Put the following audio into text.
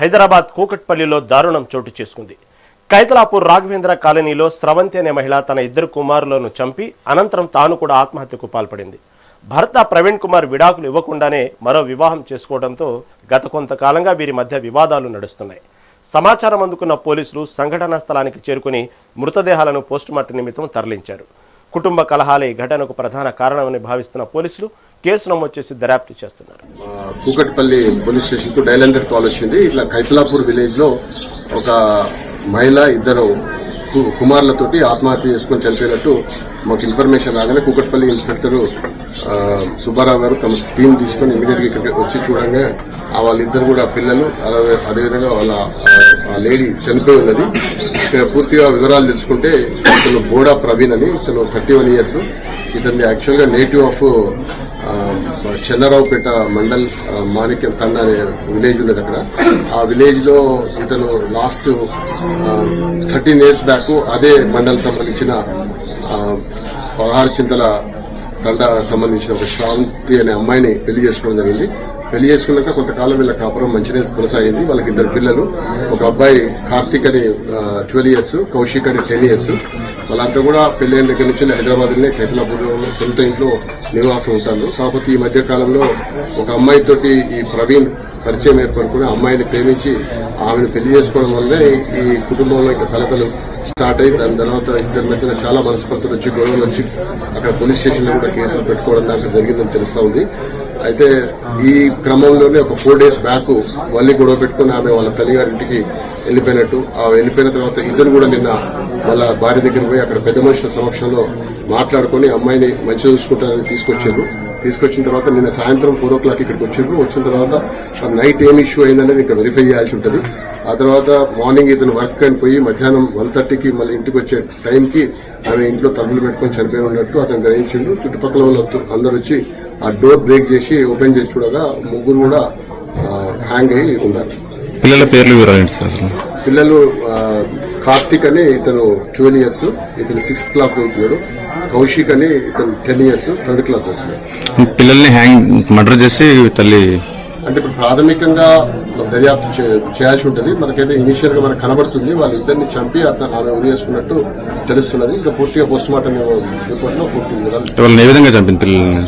హైదరాబాద్ కూకట్పల్లిలో దారుణం చోటు చేసుకుంది. కైతలాపూర్ రాఘవేంద్ర కాలనీలో స్రవంతి అనే మహిళ తన 2 కుమారులను చంపి అనంతరం తాను కూడా ఆత్మహత్యకు పాల్పడింది. భర్త ప్రవీణ్ కుమార్ విడాకులు ఇవ్వకుండానే మరో వివాహం చేసుకోవడంతో గత కొంతకాలంగా వీరి మధ్య వివాదాలు నడుస్తున్నాయి. సమాచారం అందుకున్న పోలీసులు సంఘటనా స్థలానికి చేరుకుని మృతదేహాలను పోస్టుమార్టం నిమిత్తం తరలించారు. కుటుంబ కలహాలే ఈ ఘటనకు ప్రధాన కారణమని భావిస్తున్న పోలీసులు కేసు నమోదు చేసి దర్యాప్తు చేస్తున్నారు. కూకట్పల్లి పోలీస్ స్టేషన్ కు డయల్ 100 కాల్ వచ్చింది. ఇట్లా కైతలాపూర్ విలేజ్ లో ఒక మహిళ 2 కుమారులతోటి ఆత్మహత్య చేసుకుని చనిపోయినట్టు మాకు ఇన్ఫర్మేషన్ రాగానే కూకట్పల్లి ఇన్స్పెక్టర్ సుబ్బారావు గారు తమ టీం తీసుకుని ఇమీడియట్ గా ఇక్కడికి వచ్చి చూడంగా వాళ్ళిద్దరు కూడా పిల్లలు, అదేవిధంగా వాళ్ళ లేడీ చనిపోయి ఉన్నది. ఇక్కడ పూర్తిగా వివరాలు తెలుసుకుంటే ఇతను బోడా ప్రవీణ్ అని, ఇతను 31 years. ఇతని యాక్చువల్గా నేటివ్ ఆఫ్ చెన్నారావుపేట మండల్ మాణిక్యం తండ అనే విలేజ్ ఉన్నది. అక్కడ ఆ విలేజ్ లో ఇతను లాస్ట్ 13 years బ్యాక్ అదే మండల్ సంబంధించిన 16 చింతల తండ సంబంధించిన ఒక శ్రావంతి అనే అమ్మాయిని పెళ్లి చేసుకోవడం జరిగింది. పెళ్లి చేసుకున్నాక కొంతకాలం వీళ్ళ కాపురం మంచిగా కొనసాగింది. వాళ్ళకి 2 పిల్లలు, ఒక అబ్బాయి కార్తీక్ అని 12 years, కౌశిక్ అని 10 years. వాళ్ళంతా కూడా పెళ్లైన దగ్గర నుంచి హైదరాబాద్లోనే కైతలాపూర్ సొంత ఇంట్లో నివాసం ఉంటారు. కాకపోతే ఈ మధ్య కాలంలో ఒక అమ్మాయితోటి ఈ ప్రవీణ్ పరిచయం ఏర్పడుకుని అమ్మాయిని ప్రేమించి ఆమెను పెళ్లి చేసుకోవడం వల్లే ఈ కుటుంబంలో ఇంకా కలతలు స్టార్ట్ అయ్యి దాని తర్వాత ఇద్దరి మధ్యన చాలా మనస్పర్ధలు వచ్చి గొడవలు వచ్చి అక్కడ పోలీస్ స్టేషన్ లో కూడా కేసులు పెట్టుకోవడం దాకా జరిగిందని తెలుస్తా ఉంది. అయితే ఈ క్రమంలోనే ఒక 4 days బ్యాక్ మళ్ళీ గొడవ పెట్టుకుని ఆమె వాళ్ళ తల్లిగారింటికి వెళ్ళిపోయినట్టు, వెళ్ళిపోయిన తర్వాత ఇద్దరు కూడా నిన్న వాళ్ళ భార్య దగ్గర పోయి అక్కడ పెద్ద మనుషుల సమక్షంలో మాట్లాడుకుని అమ్మాయిని మంచిగా చూసుకుంటారని తీసుకొచ్చిన తర్వాత నిన్న సాయంత్రం 4 o'clock ఇక్కడికి వచ్చిన తర్వాత నైట్ ఏం ఇష్యూ అయిందనేది ఇంకా వెరిఫై చేయాల్సి ఉంటుంది. ఆ తర్వాత మార్నింగ్ ఇతను వర్క్ అని పోయి మధ్యాహ్నం 1:30కి మళ్ళీ ఇంటికి వచ్చే టైంకి ఆమె ఇంట్లో తలుపులు పెట్టుకుని చనిపోయి ఉన్నట్టు అతను గ్రహించిండు. చుట్టుపక్కల వాళ్ళు అందరు వచ్చి ఆ డోర్ బ్రేక్ చేసి ఓపెన్ చేసి చూడగా 3 కూడా హ్యాంగ్ అయ్యి ఉన్నారు. పిల్లల పేర్లు పిల్లలు కార్తీక్ అని ఇతను 12 years, ఇతను 6th class చదువుతున్నాడు. కౌశిక్ అని ఇతను 10 years, 3rd class చదువుతున్నాడు. పిల్లల్ని మర్డర్ చేసి తల్లి అంటే ఇప్పుడు ప్రాథమికంగా దర్యాప్తు చేయాల్సి ఉంటుంది. మనకైతే ఇనిషియల్ గా మనకు కనబడుతుంది వాళ్ళిద్దరిని చంపి ఆమె ఉరి చేసుకున్నట్టు తెలుస్తున్నది. ఇంకా పూర్తిగా పోస్ట్ మార్టం రిపోర్ట్ లో పూర్తి ఏ విధంగా చంపింది పిల్లల్ని?